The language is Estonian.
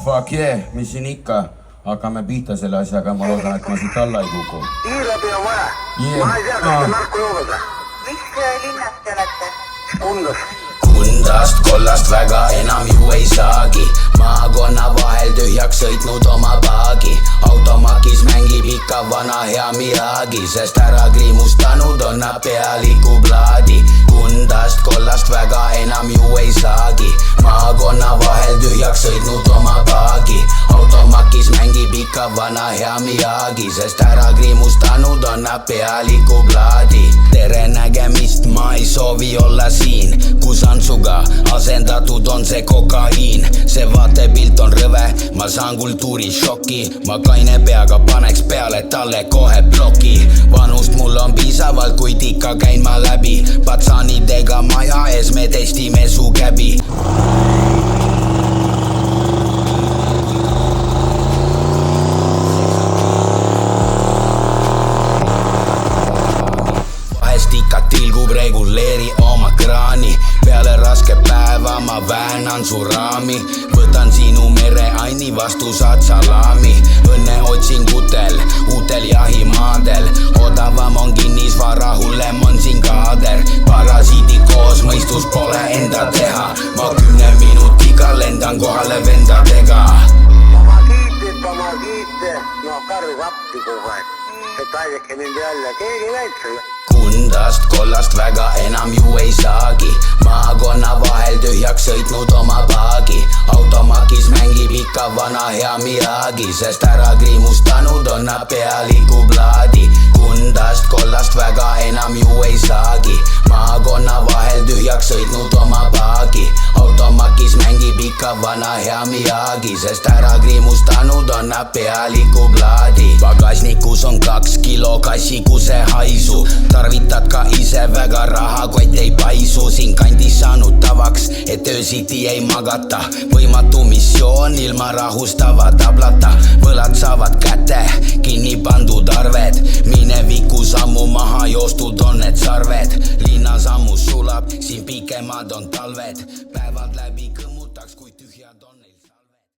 Fuck yeah, mis siin ikka. Hakkame pihta selle asjaga, ma loodan, et ma siit alla ei kuku. Iirabi on vaja. Ma ei tea, kas te narku joobed. Mis linnast te olete? Kundast. Kundast kollast väga enam ju ei saagi. Maakonna vahel tühjaks sõitnud oma paagi. Automakis mängib ikka vana hea Miragi, sest ära kriimustanud on nad pealiku plaadi. Kundast kollast väga enam ju ei saagi. Maakonna vahel tühjaks sõitnud oma paagi. Automakis mängib ikka vana hea Miragi, sest ära kriimustanud on nad pealiku plaadi. Tere nägemist, ma ei soovi olla siin, kus Antsuga asendatud on see kokaiin. See vaatepilt on rõve, ma saan kultuurishoki. Ma kaine peaga paneks peale talle kohe ploki. Vanust mul on piisavalt, kuid ikka käin ma läbi. Patsanidega maja ees me testime su käbi. Tilgub, reguleeri oma kraani. Peale raske päeva ma väänan su raami. Võtan sinu mereaini, vastu saad salami. Õnne otsingutel, uutel jahimaadel. Odavam on kinnisvara, hullem on siin kaader. Parasiidi koos, mõistus pole enda teha. Ma 10 minutiga lendan kohale vendadega. Pomagite, no karv appi kogu aeg. Et aidake mind jälle, keegi näid selle. Kundast kollast väga enam ju ei saagi. Maakonna vahel tühjaks sõitnud oma paagi. Automakis mängib ikka vana hea Miragi, sest ära kriimustanud on nad pealiku plaadi. Kundast kollast väga enam ju ei saagi. Maakonna vahel tühjaks sõitnud oma paagi. Automakis mängib ikka vana hea Miragi, sest ära kriimustanud on nad pealiku plaadi. Pagasnikus on 2 kilo kassikuse haisu. Tarvitad ka ise väga, rahakott ei paisu. Siin kandis saanud tavaks, et öösiti ei magata. Võimatu missioon ilma rahustava tablata. Võlad saavad kätte, kinni pandud arved. Minevikus ammu maha joostud on need sarved. Linnas ammu sulab, siin pikemad on talved. Päevad läbi kõmmutaks, kui